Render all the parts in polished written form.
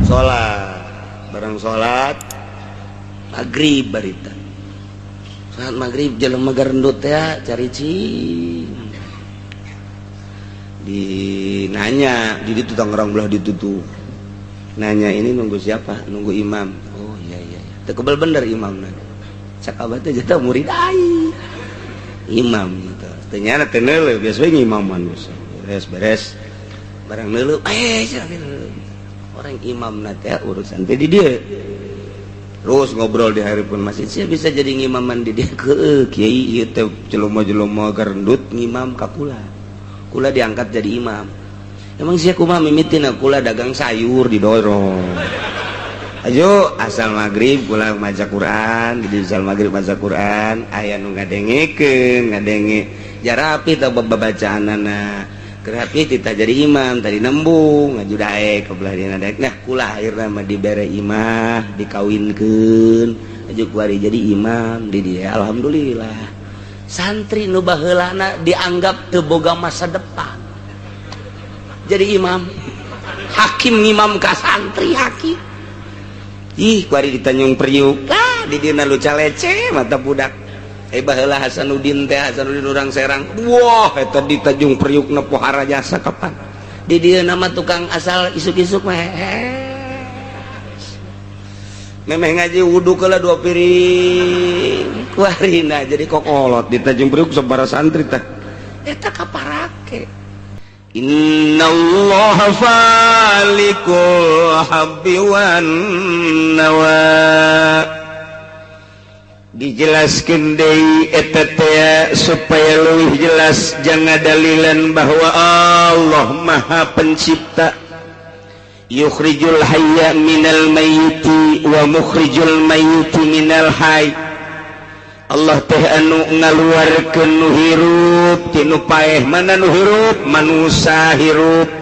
salat bareng salat maghrib barita salat maghrib jelema garendut teh caricing di nanya di ditu Tangerang belah ditutu nanya ini nunggu siapa nunggu imam oh iya teu kebal bener imamna cak abah teh jata murid ai imam gitu ternyata teu neuleuh biasa we imam manusia beres barang neuleuh orang imam teh urusan teh di dieu terus ngobrol di hareupeun masjid sia bisa jadi ngimaman di dieu ke kiai ieu teh jelema-jelema garendut ngimam ka kula diangkat jadi imam emang sia kumaha mimitina kula dagang sayur didorong ayo asal maghrib kula maca Quran di asal maghrib maca Quran aya nu ngadengekeun ngadenge jarapi teh babacaanana kerapi tita jadi imam tadi nembung ngaju daek kebelah dina daek nah kula akhirna mah dibere imah dikawinkeun aju kuari jadi imam di dia alhamdulillah santri nu baheulana dianggap teu boga masa depan jadi imam hakim ngimam ka santri hakim ih kuari ditanyung priuk lah di dina lu calece mata budak baheula Hasanuddin urang Serang wah eta di Tanjung Priuk na pohara jasa kapan di dieu nama tukang asal isuk-isuk mah memeh ngaji wudu keula 2 piring kuarina jadi kokolot di Tanjung Priuk sabaraha santri teh eta kaparake innallaha falikul habbi wan nawa dijelaskeun deui eta teh supaya leuwih jelas jangan dalilan bahwa Allah Maha Pencipta yukhrijul hayya minal mayyiti wa mukhrijul mayyiti minal hayy Allah teh anu ngaluarkeun nu hirup ti nu paeh mana nu hirup manusa hirup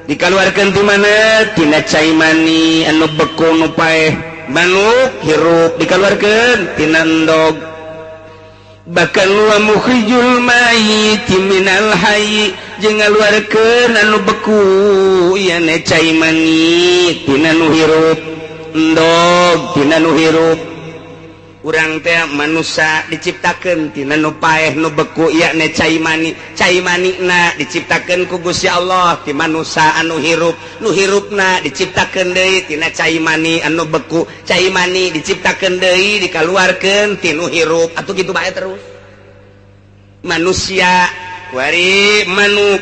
dikaluarkeun ti mana tina cai mani anu beku nu paeh manuk hirup dikeluarkan tina endog bahkan wa mukhrijul mayyit minal hayy jeung ngaluarkeun anu beku ieu ne cai mani tina nu hirup endog tina nu hirup urang teh manusia diciptakeun tina nu paeh nu beku ieu ne cai manina diciptakeun ku Gusti Allah ti manusia anu hirup nu hirupna diciptakeun deui tina cai mani anu beku cai mani diciptakeun deui dikaluarkeun ti nu hirup atuh kitu bae terus manusia kuari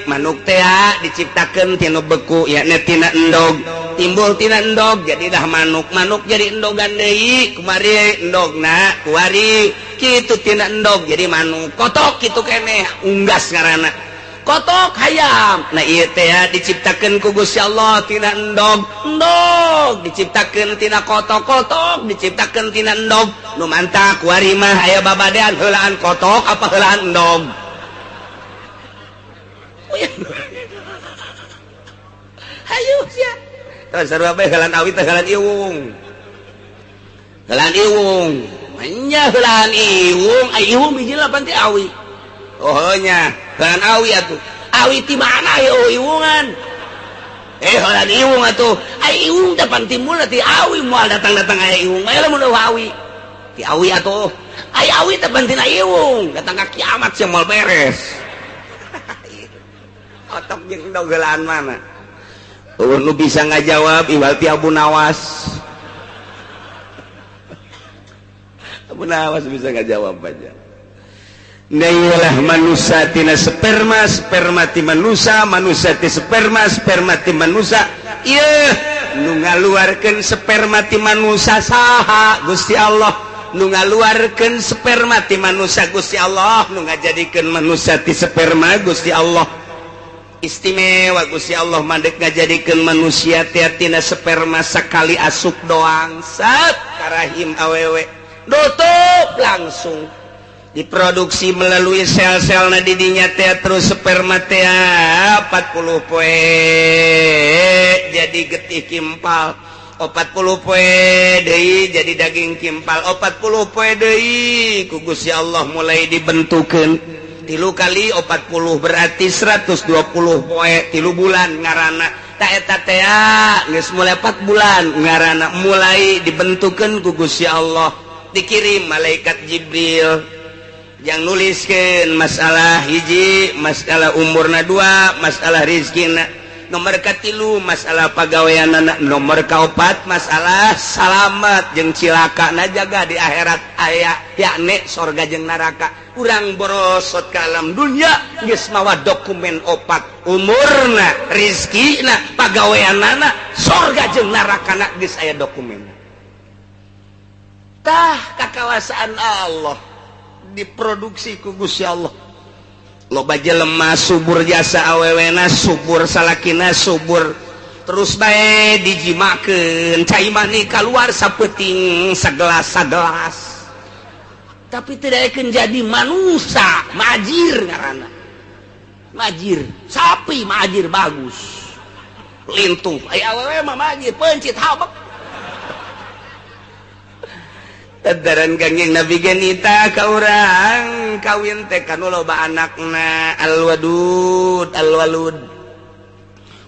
manuk teh diciptakeun tina beku yakni tina endog timbul tina endog jadi dah manuk jadi endogan deui kumari endogna kuari kitu tina endog jadi manuk kotok kitu keneh unggas ngaranna kotok hayam nah ieu teh diciptakeun ku Gusti Allah tina endog diciptakeun tina kotok diciptakeun tina endog nu mantap kuari mah aya babadean heulaan kotok apa heulaan endog hayu sia terus sarua bae heulaan awi teh heulaan iwung nya heulaan iwung iwung biji lapan ti awi oh nya heulaan awi atuh awi ti mana yo iwungan heulaan iwung atuh ai iwung depan timbul ti awi moal datang aya iwung aya lamun awi ti awi atuh ai awi depan tina iwung datang ka kiamat sia moal beres otak jeung endog heulaan mana nu bisa ngajawab iwal ti Abu Nawas bisa ngajawab aja nailah manusia tina sperma ti manusia ti sperma ti manusia ieu nu ngaluarkeun sperma ti manusia saha Gusti Allah nu ngaluarkeun sperma ti manusia Gusti Allah nu ngajadikeun manusia ti sperma Gusti Allah istimewa Gusti Allah mandek ngajadikeun manusia teh tina sperma sakali asup doang sat karahim awewe nutup langsung diproduksi melalui sel-selna di dinya teh terus sperma teh 40 poe jadi getih kimpal 40 poe deui jadi daging kimpal 40 poe deui ku Gusti Allah mulai dibentukeun 3 kali 40 berarti 120 poe 3 bulan ngaranna tak eta teh geus mulai 4 bulan ngaranna mulai dibentukeun ku Gusti Allah, dikirim malaikat Jibril yang nuliskeun masalah hiji, masalah umurna 2, masalah rezekina, nomor katilu masalah pagaweanana, nomor kaopat masalah salamet jeung cilakana jaga di akhirat aya yakni surga jeung neraka. Urang borosot ka alam dunya geus mawa dokumen 4, umurna, rezekina, pagaweanana, surga jeung nerakana geus aya dokumenna. Tah kakawasaan Allah diproduksi ku Gusti Allah. Loba jelema subur jasa awewena, subur salakina, subur terus bae dijimakeun cai mani keluar sapeuting sagelas-sagelas. Tapi tidak akan jadi manusia, majir ngaranna. Majir, sapi majir bagus. Lintuh, ai awewe mah majir pencit habak. Tadaran kangjeng Nabi genita ka urang kawin teh kanu loba anakna al-wadud, al-walud.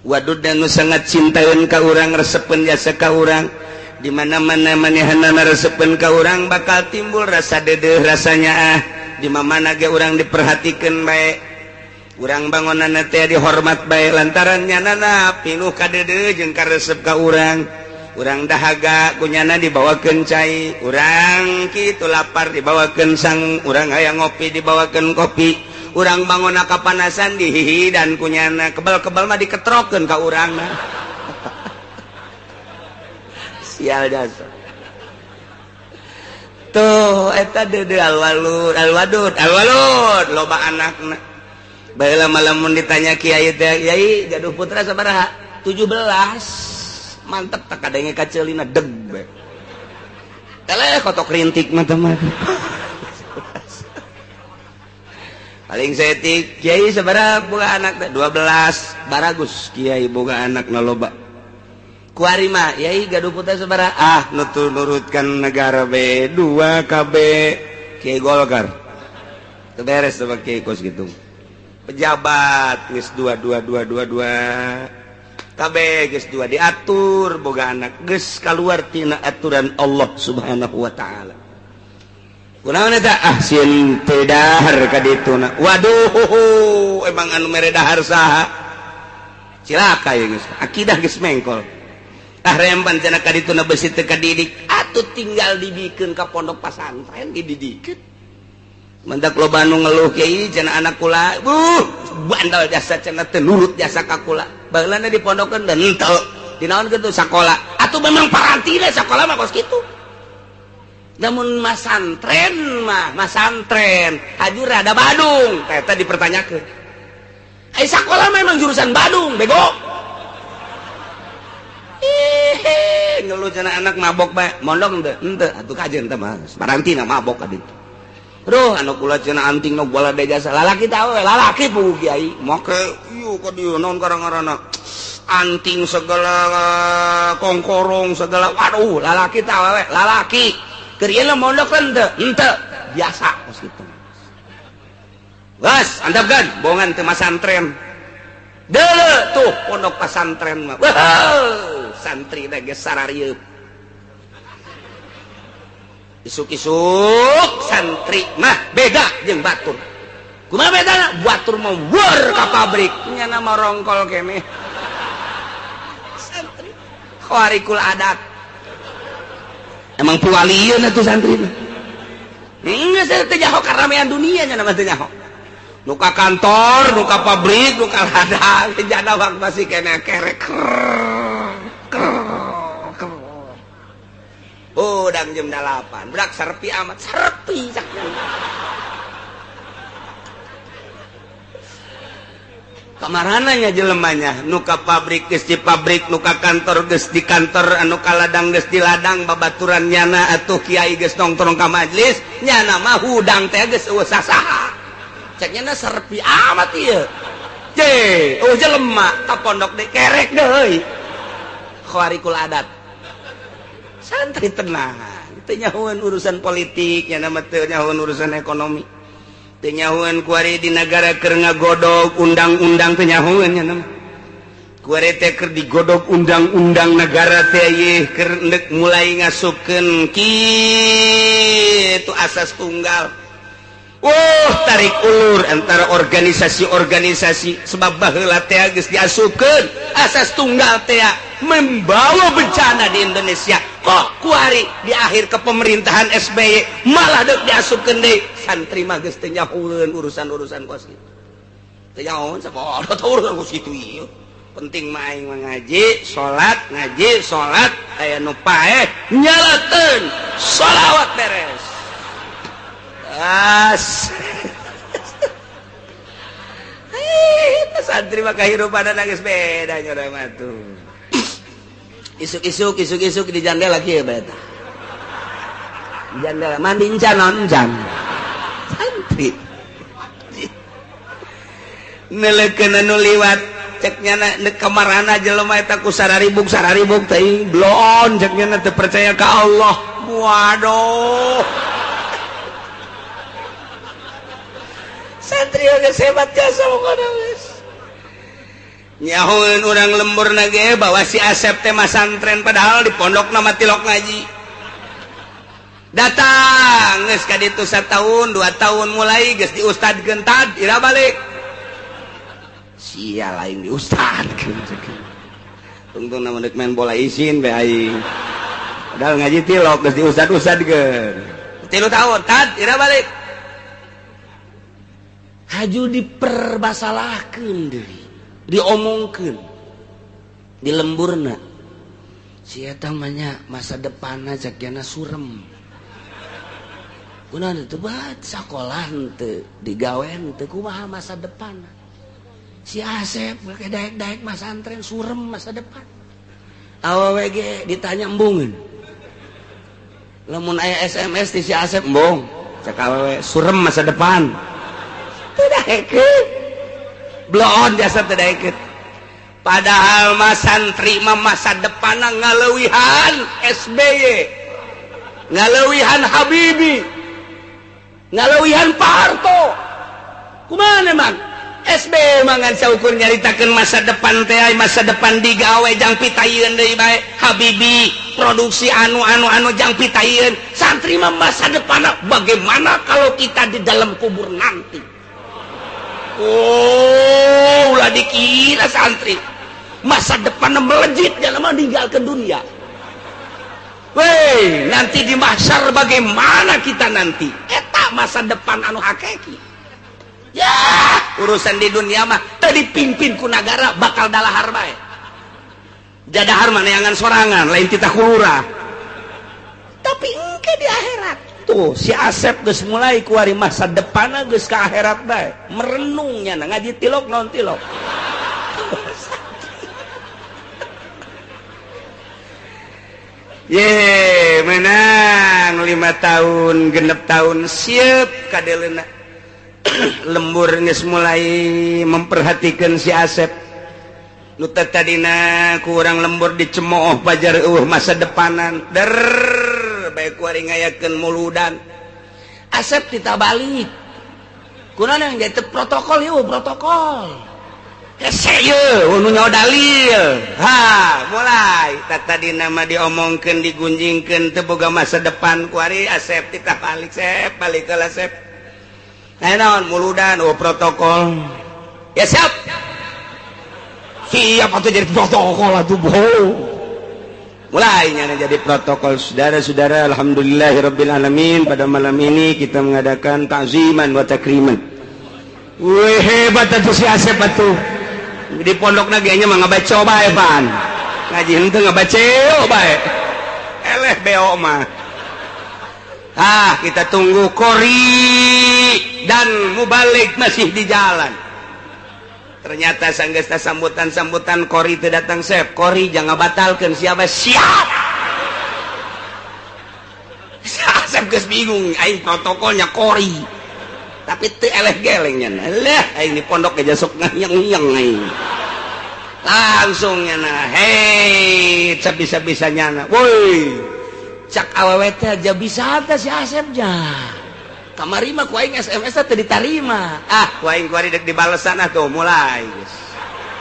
Wadud anu sangat cintaeun ka urang, resepeun jasa ka urang. Di mana-mana manehanana resepeun ka urang bakal timbul rasa dedeuh rasanya di mana ge urang diperhatikeun bae. Urang bangunana teh dihormat bae lantaran nyanana pinuh ka dedeuh jeung ka resep ka urang. Urang dahaga kunyana dibawakeun cai, urang kitu lapar dibawakeun sang, urang aya ngopi dibawakeun kopi. Urang bangunna kapanasan dihihi dan kunyana kebal-kebal mah diketrokeun ka urangna. Sial jasa tuh eta dede al-walud, al-wadud, al-walud loba anakna. Baheula malamun ditanya kiai teh, "Kiai gaduh putra sabaraha?" 17. Mantep tak kadenge kaceulina deg bae. Tele kotok rintik mah teh mah. Paling setik, "Kiai sabaraha boga anak teh?" 12. Baragus kiai boga anakna loba. Kuari mah, yai gaduh putra sabaraha? Nurutkan negara be 2 KB Kiai Golkar. Teu beres sama Kiai kos gitu. Pejabat geus 2 KB geus 2 diatur boga anak geus kaluar tina aturan Allah Subhanahu wa taala. Kunaon eta? Sieun teu dahar ka dituna. Waduh, emang anu mere dahar saha? Cilaka ya geus. Akidah geus mengkol. Rempan cenah kadituna besi teu kadidik, atuh tinggal dibikeun ka pondok pasantren dididikeun. Mendak loba anu ngeluh kiai cenah anak kula, bandal jasa cenah teu nurut jasa ka kula. Baheulana dipondokkeun dan henteu. Dinaon kitu sakola. Atuh memang parantina sakola mah kos kitu. Namun masantren mah, masantren, hajur ada Badung, eta dipertanyakeun. Ai sakola memang jurusan Badung, bego. Ngeluh cenah anak mabok bae, mondok henteu atuh kajeun teh mah parantina mabok ka ditu. Ruh anu kula cenah antingna bola de jasa lalaki tah we lalaki puguh kiai make ieu ka dieu naon karang-aranna anting segala kongkorong segala waduh lalaki tah we lalaki keur ieu mondok henteu biasa kos kitu. Gas andapkeun bohongan teu masantren. Deuleu tuh pondok pesantren mah. Wah, santri teh geus sararieup. Isuk-isuk santri mah beda jeung batur. Kumaha bedana? Batur mah weur ka pabrik, nya nama rongkol keneh. Santri khawarikul adat. Emang pualieun atuh santri mah. Geus teh nyaho karamean dunia nya nama teh nyaho. Nuka kantor, nuka pabrik, nuka ladang, jana waktu masih kena kerek. Udang jam 8, berak serpi amat, serpi saknya. Kamarananya jelemanya, nuka pabrik geus di pabrik, nuka kantor geus di kantor, nuka ladang geus di ladang, babaturan nyana atuh kiai geus nongkrong ka majelis, nyana mah hudang teh geus usah saha. Ceknya serpi amat ieu. Jelema ka pondok de kerek deui. Khawarikul adat. Santri tenang, teu nyahoeun urusan politik, nya nama teu nyahoeun urusan ekonomi. Teu nyahoeun kuari di negara keur ngagodog undang-undang teu nyahoeun nya nama. keur digodog undang-undang negara teh keur mulai ngasukeun kitu asas tunggal. Tarik ulur antara organisasi-organisasi sebab baheula teh geus diasukeun asas tunggal teh membawa bencana di Indonesia. Kok kuari di akhir kepemerintahan SBY malah deuk diasukeun deui santri mah geus teu nyahoeun urusan-urusan kos kitu. Teu nyahoeun sapodo teh urusan kos kitu ieu. Penting mah aing ngaji, salat, aya nu paeh nyalakeun shalawat beres. Santri mah kahirupan geus beda nya urang mah tuh. Isuk-isuk di jandela kieu bae tah. Di jandela mandi encan. Santri. Neleukeun anu liwat ceknya nek kamarana jelema eta ku sararibuk teuing blon ceknya teu percaya ka Allah. Waduh. Santri geus hebat jasa pokona geus. Nyahoeun urang lemburna ge bawa si Asep teh masantren padahal di pondokna mah tilok ngaji. Datang geus ka ditu 1 tahun 2 tahun mulai geus diustadkeun tad ira balik. Sia lain di ustadkeun ceuk. Tungtung na meundeuk main bola isin bae aing. Padahal ngaji tilok geus diustad-ustadkeun. 3 tahun tad ira balik. Haju diperbasalahkeun deui. Diomongkeun. Di lemburna. Si eta mah nya masa depanna cek yana surem. Kunaon teu bae sakolah teu digawean teu kumaha masa depanna. Si Asep pakai daek-daek mas antren surem masa depan. Awewe ge ditanya embungeun. Lamun aya SMS ti si Asep embung, cek awewe surem masa depan. Teu daekeun. Bloon biasa teu daekeun. Padahal mas santri mah masa depanna ngaleuwihan SBY. Ngaleuwihan Habibie. Ngaleuwihan Pak Harto. Kumaha emang? SB mangan saukur nyaritakeun masa depan teh masa depan digawe jang pitayeun deui bae Habibie produksi anu jang pitayeun santri mah masa depan bagaimana kalau kita di dalam kubur nanti. Ulah dikira santri masa depan melejit jelema ninggalkeun dunia. Weh, nanti di mahsyar bagaimana kita nanti? Eta masa depan anu hakiki. Ya, urusan di dunia mah tadi dipimpin ku negara bakal dalahar bae. Jadahar mah neangan sorangan, lain titah kulurah. Tapi engke di akhirat. Tuh, si Asep geus mulai kuari masa depanna geus ka akhirat bae. Merenungnya ngaji tilok naon tilok. Ye, menang 5 tahun, 6 tahun siap kadeleuna. Lembur geus mulai memperhatikan si Asep. Nu tadina ku urang lembur dicemooh pajar masa depanan. Bae kuari ngayakeun muludan. Asep ditabalik. Kunaon yang jadi protokol yeuh protokol. Heseu nu nyaho dalil. Mulai tadina mah diomongkeun digunjingkeun teu boga masa depan kuari Asep ditabalik Sep balik ka Asep. Naon muludan protokol. Ya siap. Siap atuh jadi protokol atuh boh. Mulai nya jadi protokol. Saudara-saudara, alhamdulillahirabbil alamin, pada malam ini kita mengadakan ta'ziman wa takriman. Wih, hebat atuh si Asep atuh. Di pondokna ge nya mah ngabaco bae pan. Ngaji henteu ngabaceo bae. Eleh beo mah. Kita tunggu Kori dan Mubalik masih di jalan. Ternyata sanggeusna sambutan Kori teu datang Sep. Kori jangan batalkan siapa siap. Sep geus bingung, aing protokolnya Kori. Tapi teu eleh gelengnya. Lah aing di pondok aja sok ngayeng-ngayeng aing. Langsung nya hei sabisa-bisanya na. Woi. Cak awewe teh aja bisa teh si Asep jah. Kamari mah ku aing SMS teh ditarima. Ku aing kuari dek dibalesan atuh mulai geus.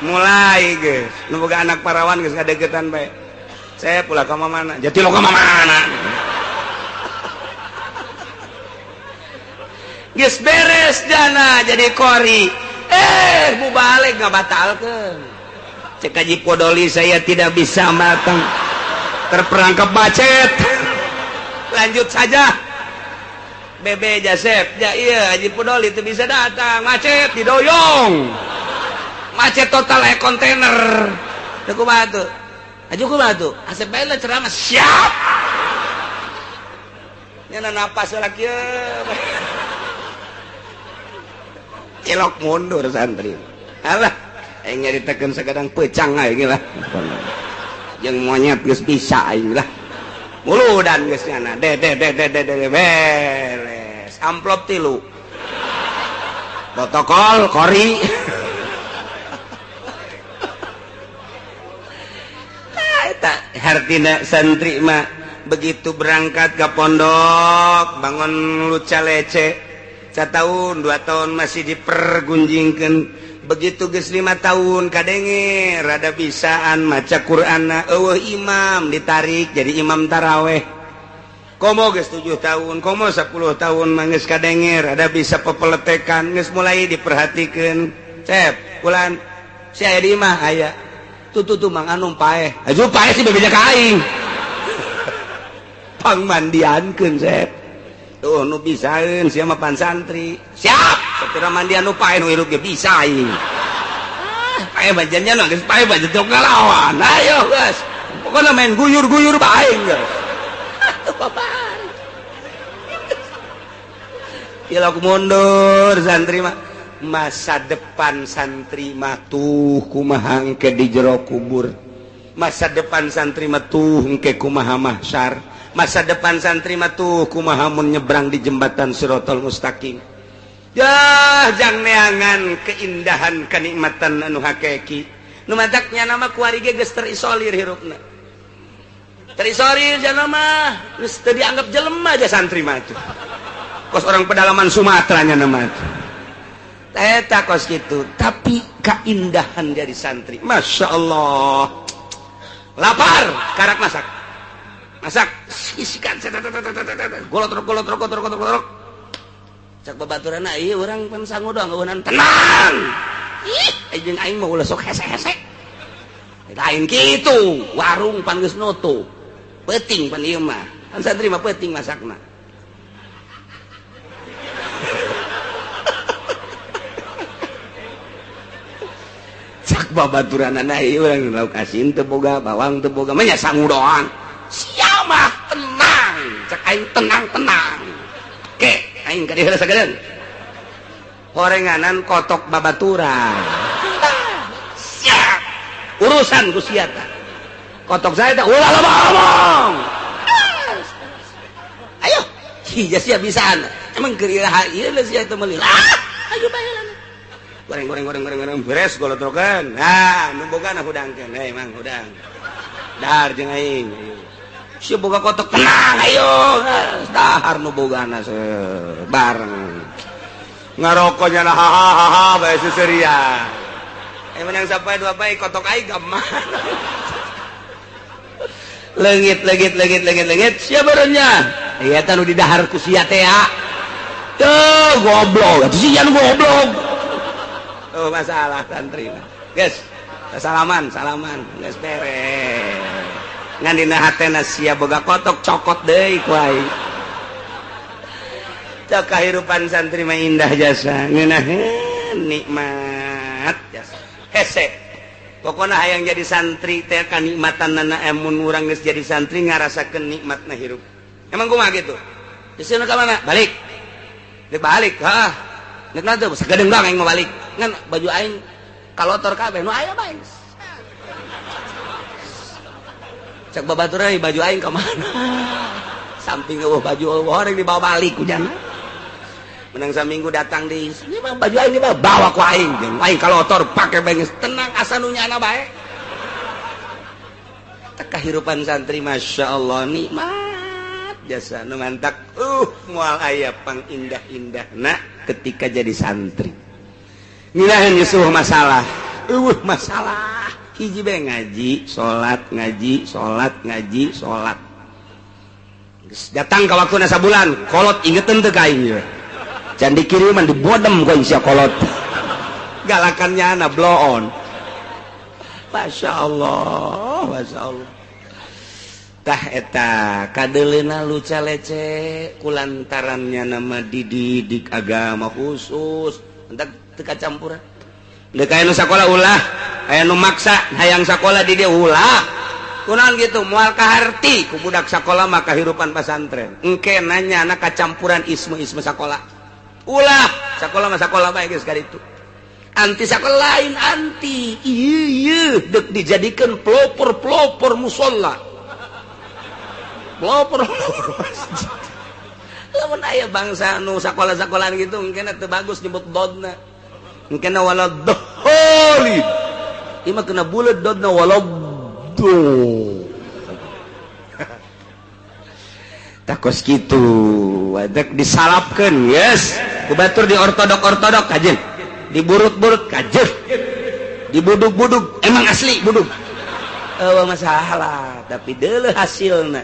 mulai guys nu boga anak parawan geus ngadegetan bae saya pula ka mana jati lo ka mana geus beres jana jadi kori bubalik ngabatalkeun cek Haji Podoli saya tidak bisa matang terperangkap macet lanjut saja Bebe Jasep ya iya Haji Podoli itu bisa datang macet didoyong macet total kontainer aku batu aja aku batu asep bae ceramah siap nyana napas lagi cilok mundur santri alah aing nyaritakeun sakadang pecang aing lah jeung monyet geus bisa aing lah muludan geus nyana de beres amplop 3 protokol kori eta hartina santri mah begitu berangkat ke pondok bangun luca lece 1 tahun 2 tahun masih dipergunjingkeun begitu geus 5 tahun kadenge rada bisaan maca Qur'anna eueuh imam ditarik jadi imam taraweh komo geus 7 tahun komo 10 tahun mah geus kadenge rada bisa pepeletekan geus mulai diperhatikeun cep kulan si aya di imah aya tutu mang anu paeh aju paeh sih bebeja ka aing pangmandiankeun cep tuh nu bisaeun sia mah pan santri siap satira mandian nu paeh nu hirup ge bisa aing paeh bajannya nu geus paeh bajan tok ngalawan ayo geus pokona main guyur-guyur bae geus babar ilok mundur santri mah masa depan santri mah tuh kumaha engke di jero kubur masa depan santri mah tuh engke kumaha mahsyar masa depan santri mah tuh kumaha mun nyebrang di jembatan Siratal Mustaqim ya jang neangan keindahan kenikmatan anu hakiki nu mataknya nama kuari ge geus terisolir hirupna terisolir jana mah geus teu dianggap jelema aja santri mah tuh kos orang pedalaman Sumatera nya nama tuh eta kos gitu tapi keindahan dari santri Masya Allah lapar karak masak isikan golot cak babaturan ieu urang pan sangu doang eueunan tenang ih aing mah ulah sok hese-hese lain kitu warung pan geus nutup peuting pan ieu mah pan santri mah peuting masakna cak babaturanana ieu urang lauk asin teu boga bawang teu boga mah nya sangu doang sia mah tenang cak aing tenang ke aing ka dieu sagedeun horenganan kotok babaturan siap urusan ku sia tah kotok saya teh ulah loba ngomong ayo hija sia bisaan emang keur ieu sia teh meuli ayo bae goreng beres golotrokan nah nu bogana hudangkeun mang hudang dahar jeung aing ayo sia boga kotok tenang ayo dahar nu bogana bareng ngarokoknya lah hahaha bae seseria menang sampai 2 bae kotok aing gaman leungit sia berenya ieu teh nu di dahar ku sia teh ya teu goblok atuh sia nu goblok oh masalah santri guys salaman geus beres ngan dina hatena sia boga kotok cokot deui ku aing cok kahirupan santri mah indah jasa ngeunaheun nikmat jasa hese pokona hayang jadi santri teh kanikmatanna emun urang geus jadi santri ngarasakeun nikmatna hirup emang kumaha gitu geus ka mana balik heeh nek nanti sagadeng doang aing mau balik ngan baju aing kalotor kabeh nu aya bae cek babaturan baju aing ka mana samping eueuh baju horeng dibawa balik kujana menang saminggu datang di ini mah baju aing bawa ku aing jeung aing kalotor pake bae tenang asa nu nyana bae teh kahirupan santri Masya Allah nikmat jasa nu mantak moal aya pang indah-indahna ketika jadi santri ngirahan yusuh masalah masalah hiji bae ngaji salat ngaji salat ngaji salat datang ke waktu nasa bulan kolot ingetan teu ka aing can dikiriman dibodem ku sia kolot galakannya na blow on Masya Allah tah eta kadeleuna luca lece kulantarannya nama dididik agama khusus entak teu kacampuran deuk aya nu sakola ulah aya nu maksa hayang sakola di dieu ulah kunaon gitu moal kaharti ku budak sakola mah kahirupan pesantren engke nanya anak kacampuran isme sakola ulah sakola mah sakola bae geus kaditu anti sakola lain anti ieu deuk dijadikeun pelopor musola pelopor masjid lamun aya bangsa nu sakola-sakolaan gitu engke teu bagus nyebut dodna engke na waladhdallin ieu mah kena buleut dodna takos gitu wadak disalapkeun yes kubatur di ortodok kajen diburut-burut kajen dibudug-budug emang asli budug masalah tapi deuleu hasilna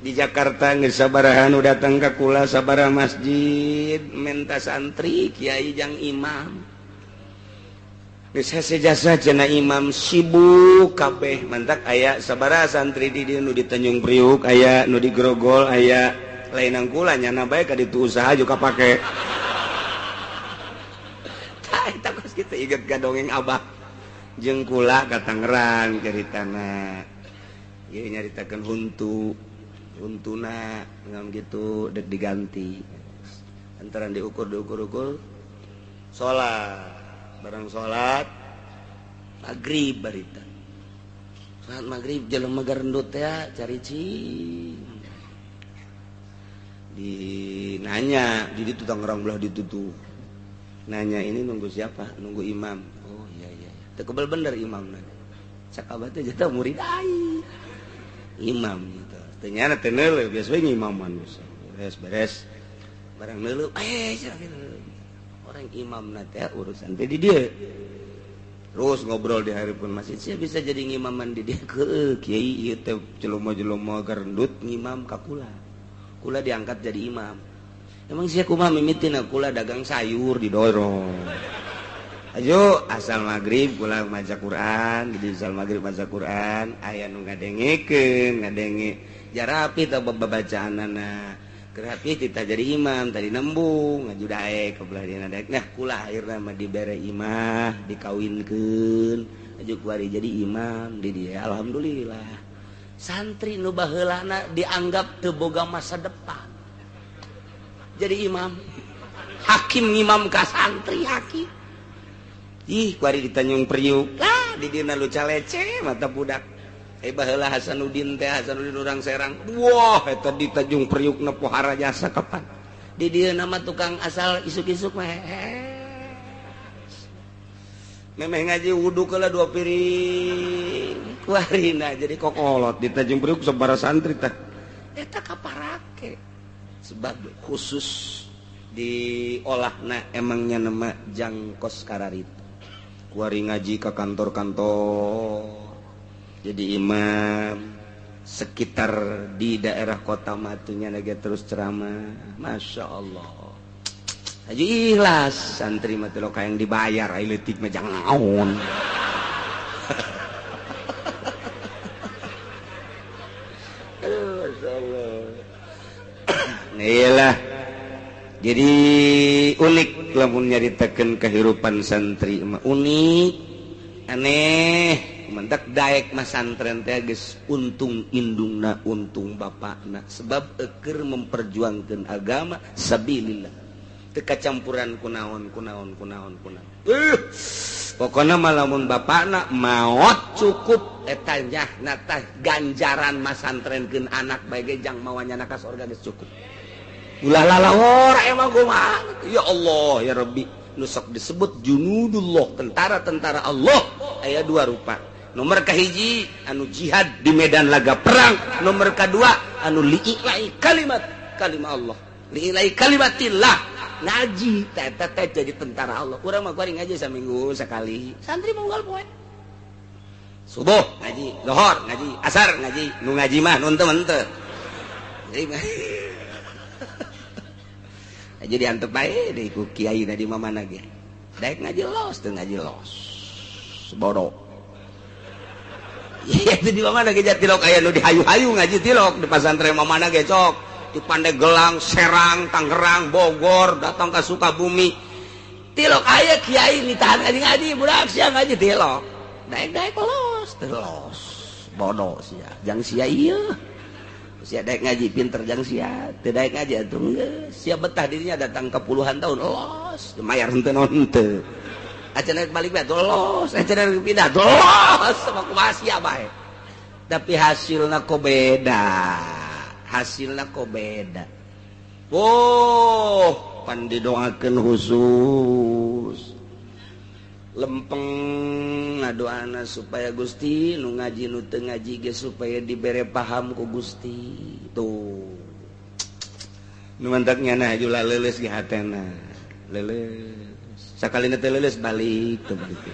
di Jakarta geus sabaraha nu datang ka kula sabaraha masjid menta santri kiai jang imam geus hese jasa cenah imam sibuk kabeh mantak aya sabaraha santri di dieu nu di Tanjung Priuk aya nu di Grogol aya lainang kula nyana bae ka ditu usaha juga kapake tah eta geus kitu inget ka dongeng abah jeung kula ka Tangerang caritana ieu nyaritakeun huntuna ngam gitu dek diganti antaran diukur salat barang salat maghrib barita salat maghrib jelema garendut teh caricing nanya di ditu Tangerang belah ditutu nanya ini nunggu siapa nunggu imam oh iya teu kebal bener imamna cakabah teh jata murid ai imam gitu ternyata teu neuleuh biasa we ngimaman beres barang neuleuh orang imam nanti urusan di dia terus ngobrol di hareupeun masjid sia bisa jadi ngimaman di dia ke kiai ieu teh jelema-jelema garendut ngimam ka kula diangkat jadi imam emang sia kumaha mimitina kula dagang sayur didorong ayo asal maghrib kula maca Quran di asal maghrib maca Quran aya nu ngadengekeun ngadenge jarapi teh babacaanana kerapi kita jadi imam tadi nembung ngaju daek ke belah dina daek nah kula akhirna mah dibere imah dikawinkeun aju kuari jadi imam di dia alhamdulillah santri nu baheulana dianggap teu boga masa depan jadi imam hakim ngimam ka santri hakim ih kuari di Tanjung Priuk lah di dina luca lece mata budak baheula Hasanuddin urang Serang wah eta di Tanjung Priuk na pohara jasa kapan di dieu nama tukang asal isuk-isuk mah memeh ngaji wudu kala 2 piring kuarina jadi kokolot di Tanjung Priuk sabaraha santri tah eta kaparake sebab khusus diolahna emangnya nama jangkos kararit kuari ngaji ke kantor-kantor jadi imam sekitar di daerah kota matunya lagi terus ceramah Masya Allah aja ikhlas santri mati lo yang dibayar ayo letik mah jangan naon Masya Allah iyalah jadi unik lamun nyaritakeun kehidupan santri mah unik aneh mentak daek mas santren teh geus untung indungna untung bapakna sebab eukeur memperjuangkeun agama sabilillah teu kacampuran kunaon pokona mah lamun bapakna maot cukup eta nyahna teh ganjaran mas santrenkeun anak bae ge jang mawanya ka surga geus cukup ulah lalawor emang kumaha ya Allah ya Rabbi nu sok disebut junudullah tentara-tentara Allah aya 2 rupa nomor kahiji anu jihad di medan laga perang nomor kedua anu li'ilai kalimat Allah li'ilai kalimatillah ngaji teh jadi tentara Allah. Urang mah kuring ngaji saminggu sekali. Santri munggal poe. Subuh ngaji, zuhur ngaji, asar ngaji, nu ngaji mah nu teu. Jadi antep bae deui ku kiai di mamana ge. Daek ngaji los teu ngaji los. Bodoh. Iya itu di mamana ge tilok aya nu dihayu-hayu ngaji tilok di pasantren mamana ge cok. Di Pandeglang, Serang, Tangerang, Bogor, datang ke Sukabumi. Tilok aya kiai nitahan ngaji budak sia ngaji tilok. Daek los. Bodoh sia. Jang sia ieu. Sia daek ngaji pinter jang sia teu daek ngaji atuh geus sia betah dirinya datang ke puluhan tahun los mayar henteu naon henteu acan balik bae los acan pindah los sama kumaha sia bae tapi hasilna kok beda oh pan didoakeun khusus lempeng ngadoana supaya Gusti nu ngaji nu teu ngaji ge supaya dibere paham ku Gusti tuh nu mantak nyana haju leuleus ge hatena leuleus sakalina teu leuleus balik teu begitu